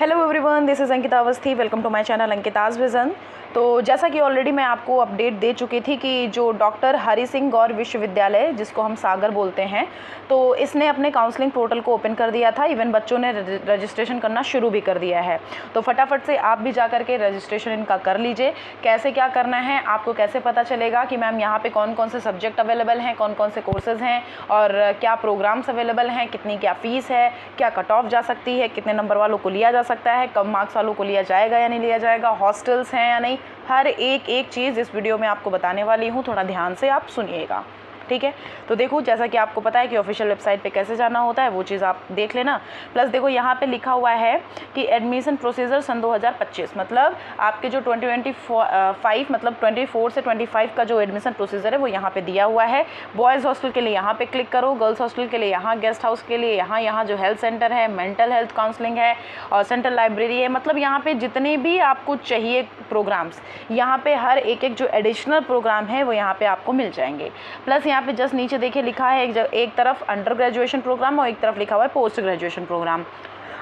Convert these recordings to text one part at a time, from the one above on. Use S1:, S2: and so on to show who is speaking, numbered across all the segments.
S1: Hello everyone, this is Ankita Awasthi. Welcome to my channel Ankita's vision. तो जैसा कि ऑलरेडी मैं आपको अपडेट दे चुकी थी कि जो डॉक्टर हरि सिंह गौर विश्वविद्यालय, जिसको हम सागर बोलते हैं, तो इसने अपने काउंसलिंग पोर्टल को ओपन कर दिया था। इवन बच्चों ने रजिस्ट्रेशन करना शुरू भी कर दिया है। तो फटाफट से आप भी जा कर के रजिस्ट्रेशन इनका कर लीजिए। कैसे क्या करना है, आपको कैसे पता चलेगा कि मैम यहाँ पे कौन कौन से सब्जेक्ट अवेलेबल हैं, कौन कौन से कोर्सेज़ हैं और क्या प्रोग्राम्स अवेलेबल हैं, कितनी क्या फ़ीस है, क्या कट ऑफ जा सकती है, कितने नंबर वालों को लिया जा सकता है, कम मार्क्स वालों को लिया जाएगा या नहीं लिया जाएगा, हॉस्टल्स हैं या नहीं, हर एक चीज़ इस वीडियो में आपको बताने वाली हूँ। थोड़ा ध्यान से आप सुनिएगा, ठीक है। तो देखो, जैसा कि आपको पता है कि ऑफिशियल वेबसाइट पे कैसे जाना होता है, वो चीज़ आप देख लेना। प्लस देखो, यहाँ पे लिखा हुआ है कि एडमिशन प्रोसीजर सन 2025, मतलब आपके जो 2025 मतलब 24 से 25 का जो एडमिशन प्रोसीजर है वो यहाँ पे दिया हुआ है। बॉयज़ हॉस्टल के लिए यहाँ पे क्लिक करो, गर्ल्स हॉस्टल के लिए यहाँ, गेस्ट हाउस के लिए यहाँ जो हेल्थ सेंटर है, मेंटल हेल्थ काउंसलिंग है और सेंट्रल लाइब्रेरी है, मतलब यहाँ पे जितने भी आपको चाहिए प्रोग्राम्स, यहाँ पे हर एक जो एडिशनल प्रोग्राम है वो यहाँ पे आपको मिल जाएंगे। प्लस यहाँ पे जस्ट नीचे देखिए लिखा है एक तरफ अंडर ग्रेजुएशन प्रोग्राम और एक तरफ लिखा हुआ है post graduation program.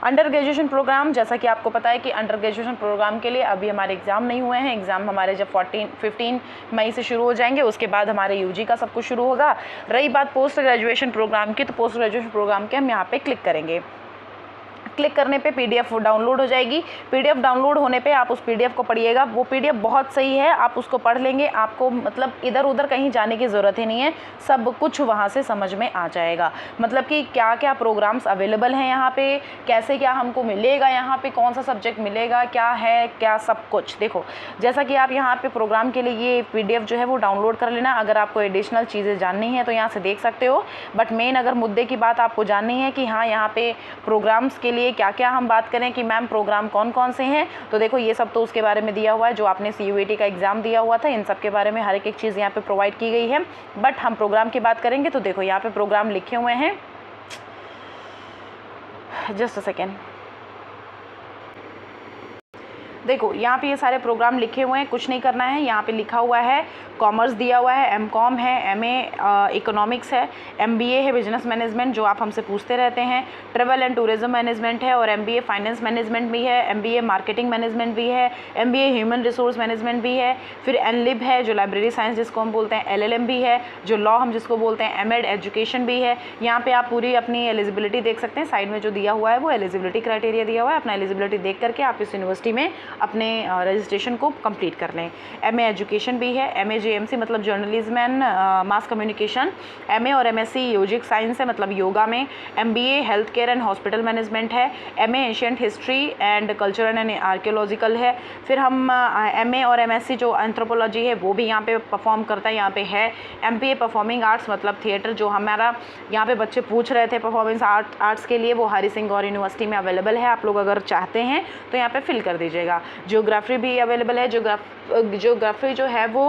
S1: Under graduation program, जैसा कि आपको पता है कि अंडर ग्रेजुएशन प्रोग्राम के लिए अभी हमारे एग्ज़ाम नहीं हुए हैं। एग्ज़ाम हमारे जब 15 मई से शुरू हो जाएंगे, उसके बाद हमारे यूजी का सब कुछ शुरू होगा। रही बात पोस्ट ग्रेजुएशन प्रोग्राम की, तो पोस्ट ग्रेजुएशन प्रोग्राम के हम यहाँ पे क्लिक करेंगे। क्लिक करने पे पीडीएफ डाउनलोड हो जाएगी। पीडीएफ डाउनलोड होने पे आप उस पीडीएफ को पढ़िएगा। वो पीडीएफ बहुत सही है, आप उसको पढ़ लेंगे, आपको मतलब इधर उधर कहीं जाने की ज़रूरत ही नहीं है, सब कुछ वहाँ से समझ में आ जाएगा। मतलब कि क्या क्या प्रोग्राम्स अवेलेबल हैं यहाँ पे, कैसे क्या हमको मिलेगा, यहाँ पे कौन सा सब्जेक्ट मिलेगा, क्या है क्या, सब कुछ। देखो, जैसा कि आप यहाँ पे प्रोग्राम के लिए ये पीडीएफ जो है वो डाउनलोड कर लेना। अगर आपको एडिशनल चीज़ें जाननी है तो यहाँ से देख सकते हो, बट मेन अगर मुद्दे की बात आपको जाननी है कि हाँ यहाँ पे प्रोग्राम्स के लिए क्या क्या हम बात करें कि मैम प्रोग्राम कौन कौन से हैं, तो देखो ये सब तो उसके बारे में दिया हुआ है। जो आपने CUET का एग्ज़ाम दिया हुआ था, इन सब के बारे में हर एक चीज़ यहाँ पे प्रोवाइड की गई है। बट हम प्रोग्राम की बात करेंगे तो देखो यहाँ पे प्रोग्राम लिखे हुए हैं, जस्ट अ सेकेंड। देखो यहाँ पे ये सारे प्रोग्राम लिखे हुए हैं, कुछ नहीं करना है। यहाँ पे लिखा हुआ है कॉमर्स दिया हुआ है, MCOM है, MA इकोनॉमिक्स है, MBA है बिजनेस मैनेजमेंट, जो आप हमसे पूछते रहते हैं, ट्रेवल एंड टूरिज्म मैनेजमेंट है, और MBA फाइनेंस मैनेजमेंट भी है, MBA मार्केटिंग मैनेजमेंट भी है, MBA ह्यूमन रिसोर्स मैनेजमेंट भी है, फिर एनलिब है जो लाइब्रेरी साइंस जिसको हम बोलते हैं, LLM भी है जो लॉ हम जिसको बोलते हैं, MEd एजुकेशन भी है। यहाँ पर आप पूरी अपनी एलिजिबिलिटी देख सकते हैं। साइड में जो दिया हुआ है वो एलिजिबिलिटी क्राइटेरिया दिया हुआ है। अपना एलिजिबिलिटी देख करके आप इस यूनिवर्सिटी में अपने रजिस्ट्रेशन को कंप्लीट कर लें। MA एजुकेशन भी है, MA JMC मतलब journalism and mass communication, MA और MSc योजिक साइंस है मतलब योगा में, MBA health care and hospital management है, MA ancient history and cultural and archaeological है। फिर हम MA और MSc जो एंथ्रोपोलॉजी है वो भी यहाँ पे परफॉर्म करता है, यहाँ पे है। MPA परफॉर्मिंग आर्ट्स मतलब थिएटर, जो हमारा यहाँ पे बच्चे पूछ रहे थे परफॉर्मेंस आर्ट्स के लिए, वो हरि सिंह गौर यूनिवर्सिटी में अवेलेबल है। आप लोग अगर चाहते हैं तो यहाँ पे फिल कर दीजिएगा। ज्योग्राफी भी अवेलेबल है। ज्योग्राफी जो है वो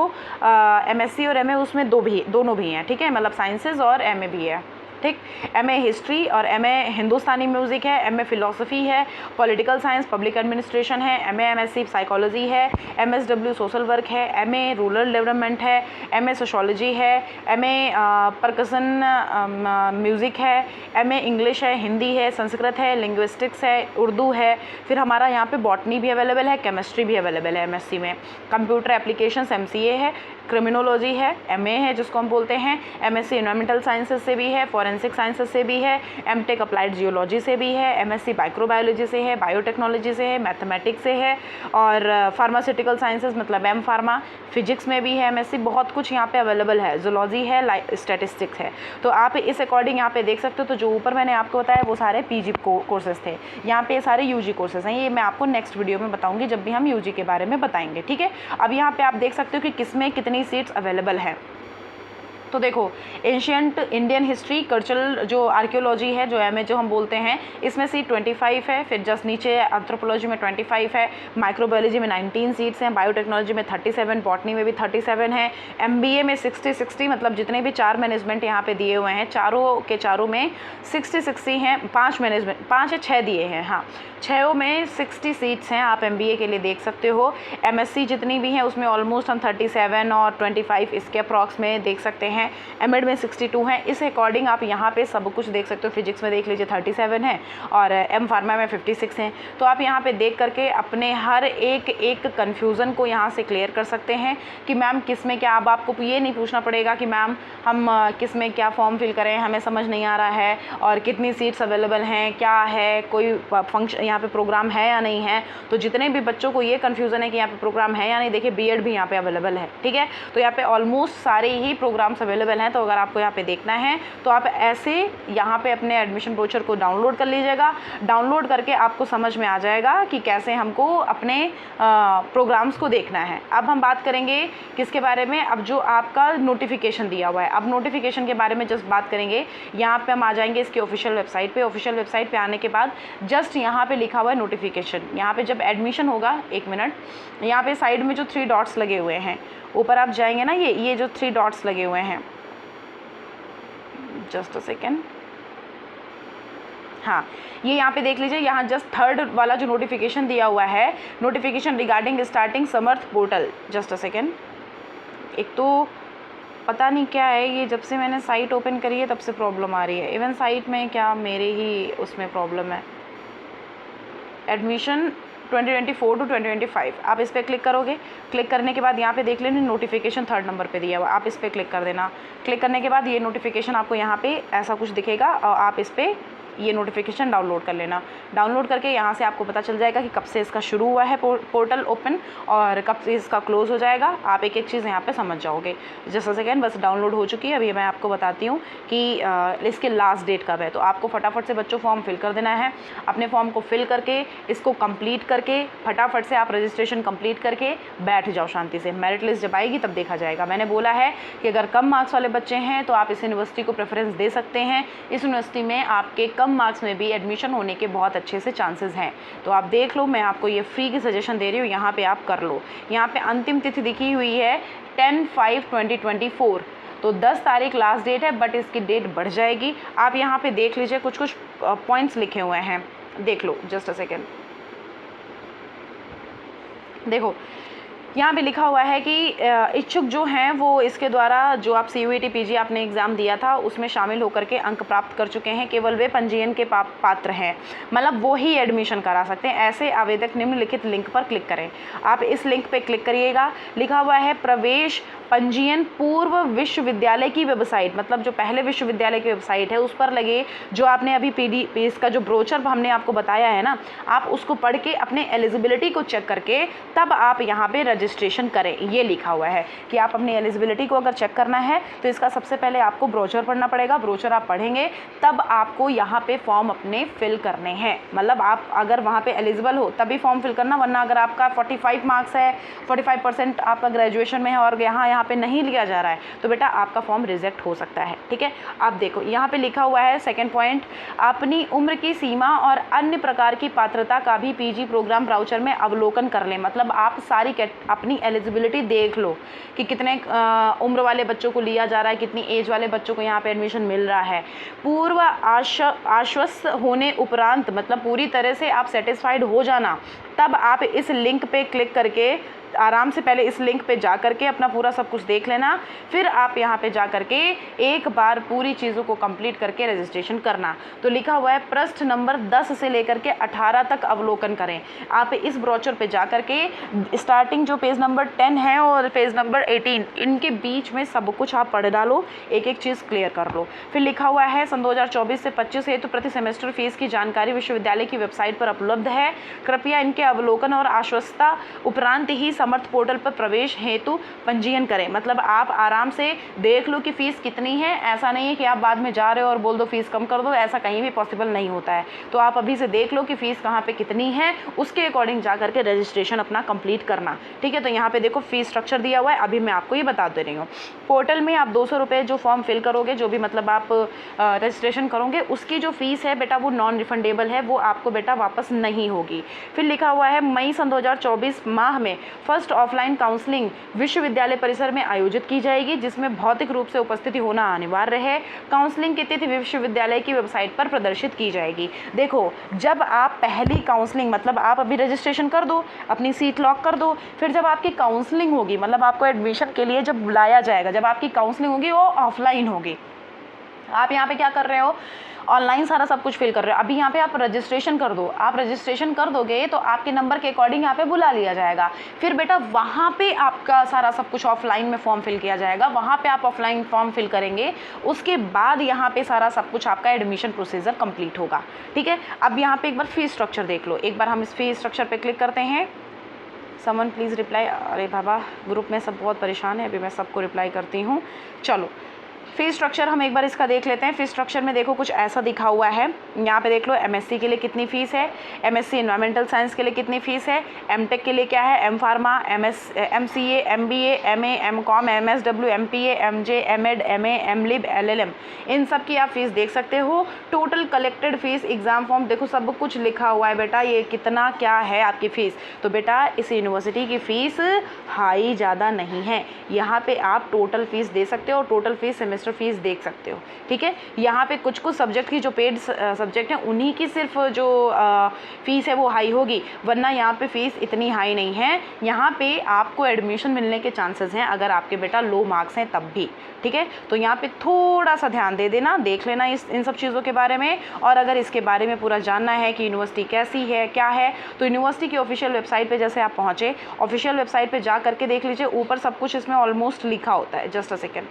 S1: MSc और MA उसमें दोनों भी हैं, ठीक है, मतलब साइंसेज और MA भी है, ठीक। MA हिस्ट्री और MA हिंदुस्तानी म्यूज़िक है, MA फ़िलोसफ़ी है, पॉलिटिकल साइंस, पब्लिक एडमिनिस्ट्रेशन है, MA MSc साइकोलॉजी है, MSW सोशल वर्क है, MA रूरल डेवलपमेंट है, MA सोशोलॉजी है, MA परकसन म्यूज़िक है, MA इंग्लिश है, हिंदी है, संस्कृत है, लिंग्विस्टिक्स है, उर्दू है। फिर हमारा यहाँ पे बॉटनी भी अवेलेबल है, केमिस्ट्री भी अवेलेबल है MSc में, कंप्यूटर एप्लीकेशंस MCA है, क्रिमिनोलॉजी है, MA है जिसको हम बोलते हैं, MSc एनवायरमेंटल साइंसेज से भी है, फॉरेंसिक साइंसेज से भी है, MTech अप्लाइड जियोलॉजी से भी है, MSc माइक्रोबायोलॉजी से है, बायोटेक्नोलॉजी से है, मैथमेटिक्स से है, और फार्मास्यूटिकल साइंसेज मतलब M फार्मा, फिजिक्स में भी है MSc। बहुत कुछ यहाँ पे अवेलेबल है, जूलॉजी है, स्टैटिस्टिक्स है। तो आप इस अकॉर्डिंग यहाँ पे देख सकते हो। तो जो ऊपर मैंने आपको बताया वो सारे PG कोर्सेज थे, यहाँ पे सारे UG कोर्सेज हैं। ये मैं आपको नेक्स्ट वीडियो में बताऊँगी जब भी हम UG के बारे में बताएंगे, ठीक है। अब यहाँ पे आप देख सकते हो कि किसमें कितनी सीट्स अवेलेबल हैं। तो देखो, एंशियंट इंडियन हिस्ट्री, कल्चरल जो आर्कियोलॉजी है, जो MA जो हम बोलते हैं, इसमें सीट 25 है। फिर जस्ट नीचे एंथ्रोपोलॉजी में 25 है, माइक्रोबायोलॉजी में 19 सीट्स हैं, बायोटेक्नोलॉजी में 37, बॉटनी में भी 37 है, MBA में 60 मतलब जितने भी 4 मैनेजमेंट यहाँ पे दिए हुए हैं, चारों के चारों में 60 हैं। 5 मैनेजमेंट, 5 या 6 दिए हैं, हाँ 6 में 60 सीट्स हैं। आप MBA के लिए देख सकते हो। MSc जितनी भी हैं उसमें ऑलमोस्ट हम 37 और 25 इसके अप्रॉक्स में देख सकते हैं। हैं, एमएड में 62 हैं। इस अकॉर्डिंग आप यहाँ पे सब कुछ देख सकते हो। फिजिक्स में देख लीजिए 37 है और एम फार्मा में 56 हैं। तो आप यहाँ पे देख करके अपने हर एक कन्फ्यूज़न को यहाँ से क्लियर कर सकते हैं कि मैम किस में क्या। अब आपको ये नहीं पूछना पड़ेगा कि मैम हम किस में क्या फॉर्म फिल करें, हमें समझ नहीं आ रहा है और कितनी सीट्स अवेलेबल हैं, क्या है, कोई फंक्शन यहाँ पे प्रोग्राम है या नहीं है। तो जितने भी बच्चों को ये कन्फ्यूज़न है कि यहाँ पे प्रोग्राम है या नहीं, देखिए बीएड भी यहाँ पे अवेलेबल है, ठीक है। तो यहाँ पे ऑलमोस्ट सारे ही प्रोग्राम्स अवेलेबल हैं। तो अगर आपको यहाँ पे देखना है तो आप ऐसे यहाँ पे अपने एडमिशन ब्रोचर को डाउनलोड कर लीजिएगा। डाउनलोड करके आपको समझ में आ जाएगा कि कैसे हमको अपने प्रोग्राम्स को देखना है। अब हम बात करेंगे किसके बारे में, अब जो आपका नोटिफिकेशन दिया हुआ है। अब नोटिफिकेशन के बारे में जस्ट बात करेंगे। यहाँ पे हम आ जाएंगे इसकी ऑफिशियल वेबसाइट पे। ऑफिशियल वेबसाइट पे आने के बाद जस्ट यहाँ पे लिखा हुआ है नोटिफिकेशन। यहाँ पे जब एडमिशन होगा, एक मिनट, यहाँ पे साइड में जो 3 डॉट्स लगे हुए हैं, ऊपर आप जाएंगे ना, ये जो 3 डॉट्स लगे हुए हैं, जस्ट अ सेकेंड, हाँ, ये यहाँ पे देख लीजिए। यहाँ जस्ट 3rd वाला जो नोटिफिकेशन दिया हुआ है, notification regarding starting Samarth portal, just a second. एक तो पता नहीं क्या है, ये जब से मैंने साइट ओपन करी है तब से प्रॉब्लम आ रही है। इवन साइट में क्या मेरे ही उसमें प्रॉब्लम है। एडमिशन 2024 to 2025, आप इस पर क्लिक करोगे। क्लिक करने के बाद यहाँ पे देख लेना नोटिफिकेशन 3rd नंबर पे दिया हुआ, आप इस पर क्लिक कर देना। क्लिक करने के बाद ये नोटिफिकेशन आपको यहाँ पे ऐसा कुछ दिखेगा और आप इस पर ये नोटिफिकेशन डाउनलोड कर लेना। डाउनलोड करके यहाँ से आपको पता चल जाएगा कि कब से इसका शुरू हुआ है पोर्टल ओपन और कब से इसका क्लोज़ हो जाएगा। आप एक चीज़ यहाँ पे समझ जाओगे। जस्ट सेकेंड, बस डाउनलोड हो चुकी है। अभी मैं आपको बताती हूँ कि इसके लास्ट डेट कब है। तो आपको फटाफट से बच्चों फॉर्म फिल कर देना है। अपने फॉर्म को फिल करके इसको कंप्लीट करके फटाफट से आप रजिस्ट्रेशन कंप्लीट करके बैठ जाओ शांति से। मेरिट लिस्ट जब आएगी तब देखा जाएगा। मैंने बोला है कि अगर कम मार्क्स वाले बच्चे हैं तो आप इस यूनिवर्सिटी को प्रेफरेंस दे सकते हैं। इस यूनिवर्सिटी में आपके कम मार्क्स में भी एडमिशन होने के बहुत अच्छे से चांसेस हैं। तो आप देख लो, मैं आपको ये फ्री की सजेशन दे रही हूँ, यहाँ पे आप कर लो। यहाँ पे अंतिम तिथि लिखी हुई है 10/5/2024, तो 10 तारीख लास्ट डेट है, बट इसकी डेट बढ़ जाएगी। आप यहाँ पे देख लीजिए, कुछ कुछ पॉइंट्स लिखे हुए हैं, देख लो, जस्ट अ सेकेंड। देखो यहाँ पे लिखा हुआ है कि इच्छुक जो हैं वो इसके द्वारा जो आप CUET PG आपने एग्ज़ाम दिया था उसमें शामिल होकर के अंक प्राप्त कर चुके हैं, केवल वे पंजीयन के पात्र हैं, मतलब वो ही एडमिशन करा सकते हैं। ऐसे आवेदक निम्नलिखित लिंक पर क्लिक करें। आप इस लिंक पे क्लिक करिएगा। लिखा हुआ है प्रवेश पंजीयन पूर्व विश्वविद्यालय की वेबसाइट, मतलब जो पहले विश्वविद्यालय की वेबसाइट है उस पर लगे जो आपने अभी इसका जो ब्रोचर हमने आपको बताया है ना, आप उसको पढ़ के अपने एलिजिबिलिटी को चेक करके तब आप यहाँ पे रजिस्ट्रेशन करें। ये लिखा हुआ है कि आप अपनी एलिजिबिलिटी को अगर चेक करना है तो इसका सबसे पहले आपको ब्रोचर पढ़ना पड़ेगा। ब्रोचर आप पढ़ेंगे तब आपको यहाँ पे फॉर्म अपने फिल करने हैं। मतलब आप अगर वहाँ पे एलिजिबल हो तभी फॉर्म फिल करना, वरना अगर आपका 45 मार्क्स है, 45% आपका ग्रेजुएशन में है और यहाँ पे नहीं लिया जा रहा है तो बेटा आपका फॉर्म रिजेक्ट हो सकता है, ठीक है। आप देखो यहाँ पे लिखा हुआ है सेकंड पॉइंट, अपनी उम्र की सीमा और अन्य प्रकार की पात्रता का भी PG प्रोग्राम ब्राउचर में अवलोकन कर लें। मतलब आप सारी अपनी एलिजिबिलिटी देख लो कि कितने उम्र वाले बच्चों को लिया जा रहा है, कितनी एज वाले बच्चों को यहाँ पे एडमिशन मिल रहा है। पूर्व आश्वस्त होने उपरांत, मतलब पूरी तरह से आप सेटिस्फाइड हो जाना, तब आप इस लिंक पे क्लिक करके आराम से पहले इस लिंक पे जा करके अपना पूरा सब कुछ देख लेना, फिर आप यहाँ पे जा करके एक बार पूरी चीज़ों को कंप्लीट करके रजिस्ट्रेशन करना। तो लिखा हुआ है पृष्ठ नंबर 10 से लेकर के 18 तक अवलोकन करें। आप इस ब्रोचर पे जा करके स्टार्टिंग जो पेज नंबर 10 है और पेज नंबर 18, इनके बीच में सब कुछ आप पढ़ डालो, एक एक चीज़ क्लियर कर लो। फिर लिखा हुआ है सन 2024 से 25 हेतु प्रति सेमेस्टर फीस की जानकारी विश्वविद्यालय की वेबसाइट पर उपलब्ध है। कृपया इनके अवलोकन और आश्वस्ता उपरांत ही समर्थ पोर्टल पर प्रवेश हेतु पंजीयन करें। मतलब आप आराम से देख लो कि फ़ीस कितनी है। ऐसा नहीं है कि आप बाद में जा रहे हो और बोल दो फ़ीस कम कर दो, ऐसा कहीं भी पॉसिबल नहीं होता है। तो आप अभी से देख लो कि फ़ीस कहाँ पे कितनी है, उसके अकॉर्डिंग जा करके रजिस्ट्रेशन अपना कंप्लीट करना, ठीक है। तो यहाँ पे देखो फ़ीस स्ट्रक्चर दिया हुआ है, अभी मैं आपको ये बता दे रही हूँ। पोर्टल में आप 200 रुपये जो फॉर्म फिल करोगे, जो भी मतलब आप रजिस्ट्रेशन करोगे, उसकी जो फ़ीस है बेटा वो नॉन रिफंडेबल है, वो आपको बेटा वापस नहीं होगी। फिर लिखा हुआ है मई सन 2024 माह में फर्स्ट ऑफलाइन काउंसलिंग विश्वविद्यालय परिसर में आयोजित की जाएगी, जिसमें भौतिक रूप से उपस्थिति होना अनिवार्य है। काउंसलिंग की तिथि विश्वविद्यालय की वेबसाइट पर प्रदर्शित की जाएगी। देखो, जब आप पहली काउंसलिंग, मतलब आप अभी रजिस्ट्रेशन कर दो, अपनी सीट लॉक कर दो, फिर जब आपकी काउंसलिंग होगी, मतलब आपको एडमिशन के लिए जब बुलाया जाएगा, जब आपकी काउंसलिंग होगी वो ऑफलाइन होगी। आप यहाँ पे क्या कर रहे हो, ऑनलाइन सारा सब कुछ फिल कर रहे हो। अभी यहाँ पे आप रजिस्ट्रेशन कर दो, आप रजिस्ट्रेशन कर दोगे तो आपके नंबर के अकॉर्डिंग यहाँ पे बुला लिया जाएगा। फिर बेटा वहाँ पे आपका सारा सब कुछ ऑफलाइन में फॉर्म फिल किया जाएगा, वहाँ पे आप ऑफलाइन फॉर्म फिल करेंगे, उसके बाद यहाँ पे सारा सब कुछ आपका एडमिशन प्रोसीजर कंप्लीट होगा। ठीक है, अब यहाँ पे एक बार फीस स्ट्रक्चर देख लो। एक बार हम इस फीस स्ट्रक्चर पर क्लिक करते हैं। Someone please reply. अरे बाबा, ग्रुप में सब बहुत परेशान है, अभी मैं सबको रिप्लाई करती हूँ। चलो, फीस स्ट्रक्चर हम एक बार इसका देख लेते हैं। फीस स्ट्रक्चर में देखो कुछ ऐसा दिखा हुआ है, यहाँ पे देख लो एमएससी के लिए कितनी फ़ीस है, एमएससी एनवायरमेंटल साइंस के लिए कितनी फ़ीस है, एमटेक के लिए क्या है, M pharma, MCA, MBA, MA, MCom, MSW, MPA, MJ, MEd, MA, MLib, LLM, इन सब की आप फीस देख सकते हो। Total collected fees, exam form, देखो सब कुछ लिखा हुआ है बेटा, ये कितना क्या है आपकी फ़ीस। तो बेटा इस यूनिवर्सिटी की फ़ीस हाई ज़्यादा नहीं है, यहाँ पे आप टोटल फ़ीस दे सकते हो, टोटल फ़ीस सेमेस्टर फीस देख सकते हो। ठीक है, यहाँ पे कुछ कुछ सब्जेक्ट की जो पेड सब्जेक्ट हैं उन्हीं की सिर्फ जो फीस है वो हाई होगी, वरना यहाँ पे फीस इतनी हाई नहीं है। यहाँ पे आपको एडमिशन मिलने के चांसेस हैं अगर आपके बेटा लो मार्क्स हैं तब भी। ठीक है, तो यहाँ पे थोड़ा सा ध्यान दे देना, देख लेना इन सब चीज़ों के बारे में। और अगर इसके बारे में पूरा जानना है कि यूनिवर्सिटी कैसी है क्या है, तो यूनिवर्सिटी की ऑफिशियल वेबसाइट पे जैसे आप पहुँचे, ऑफिशियल वेबसाइट पे जा करके देख लीजिए, ऊपर सब कुछ इसमें ऑलमोस्ट लिखा होता है। जस्ट अ सेकेंड,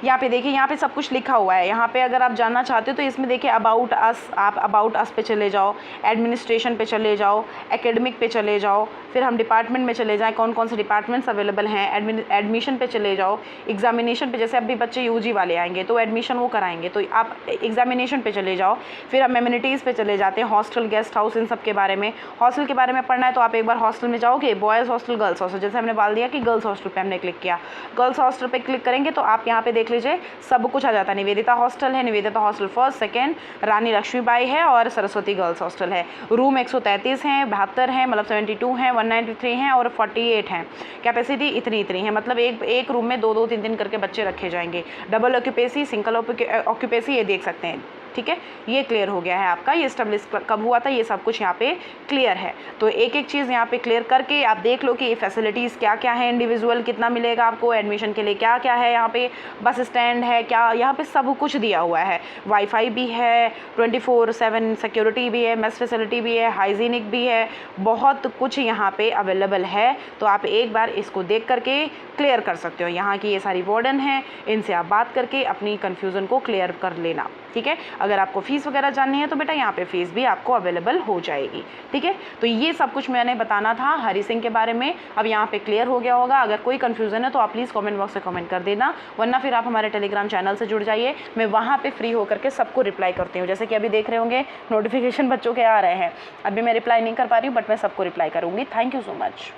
S1: यहाँ पे देखिए, यहाँ पे सब कुछ लिखा हुआ है। यहाँ पे अगर आप जानना चाहते हो तो इसमें देखिए अबाउट अस, आप अबाउट अस पे चले जाओ, एडमिनिस्ट्रेशन पे चले जाओ, एकेडमिक पे चले जाओ, फिर हम डिपार्टमेंट में चले जाएँ, कौन कौन से डिपार्टमेंट्स अवेलेबल हैं, एडमिशन पे चले जाओ, एग्जामिनेशन पे, जैसे अभी बच्चे यूजी वाले आएंगे तो एडमिशन वो कराएंगे, तो आप एग्जामिनेशन पे चले जाओ। फिर हम एमिनिटीज़ पे चले जाते हैं, हॉस्टल, गेस्ट हाउस, इन सब के बारे में। हॉस्टल के बारे में पढ़ना है तो आप एक बार हॉस्टल में जाओगे, बॉयज़ हॉस्टल, गर्ल्स हॉस्टल, जैसे हमने डाल दिया कि गर्ल्स हॉस्टल पे हमने क्लिक किया, गर्ल्स हॉस्टल पे क्लिक करेंगे तो आप यहाँ पे देख लीजिए सब कुछ आ जाता है। निवेदिता हॉस्टल है, निवेदिता हॉस्टल फर्स्ट सेकंड, रानी लक्ष्मीबाई है और सरस्वती गर्ल्स हॉस्टल है। रूम 133 हैं, 72 हैं, मतलब 72 हैं, 193 हैं और 48 हैं। कैपेसिटी इतनी है, मतलब एक रूम में 2-2, 3-3 करके बच्चे रखे जाएंगे। डबल ऑक्यूपेसी, सिंगल ऑक्यूपेसी, ये देख सकते हैं। ठीक है, ये क्लियर हो गया है आपका, ये एस्टेब्लिश कब हुआ था, ये सब कुछ यहाँ पे क्लियर है। तो एक एक चीज़ यहाँ पे क्लियर करके आप देख लो कि ये फैसिलिटीज़ क्या क्या है, इंडिविजुअल कितना मिलेगा आपको, एडमिशन के लिए क्या क्या है, यहाँ पे बस स्टैंड है क्या, यहाँ पे सब कुछ दिया हुआ है। वाईफाई भी है, 24/7 सिक्योरिटी भी है, मेस फैसिलिटी भी है, हाइजीनिक भी है, बहुत कुछ यहाँ पे अवेलेबल है। तो आप एक बार इसको देख करके क्लियर कर सकते हो। यहाँ की ये सारी वार्डन है, इनसे आप बात करके अपनी कन्फ्यूज़न को क्लियर कर लेना। ठीक है, अगर आपको फ़ीस वगैरह जाननी है तो बेटा यहाँ पे फ़ीस भी आपको अवेलेबल हो जाएगी। ठीक है, तो ये सब कुछ मैंने बताना था हरी सिंह के बारे में। अब यहाँ पे क्लियर हो गया होगा। अगर कोई कन्फ्यूज़न है तो आप प्लीज़ कमेंट बॉक्स में कमेंट कर देना, वरना फिर आप हमारे टेलीग्राम चैनल से जुड़ जाइए, मैं वहाँ पर फ्री होकर के सबको रिप्लाई करती हूँ। जैसे कि अभी देख रहे होंगे नोटिफिकेशन बच्चों के आ रहे हैं, अभी मैं रिप्लाई नहीं कर पा रही हूँ, बट मैं सबको रिप्लाई करूँगी। Thank you so much.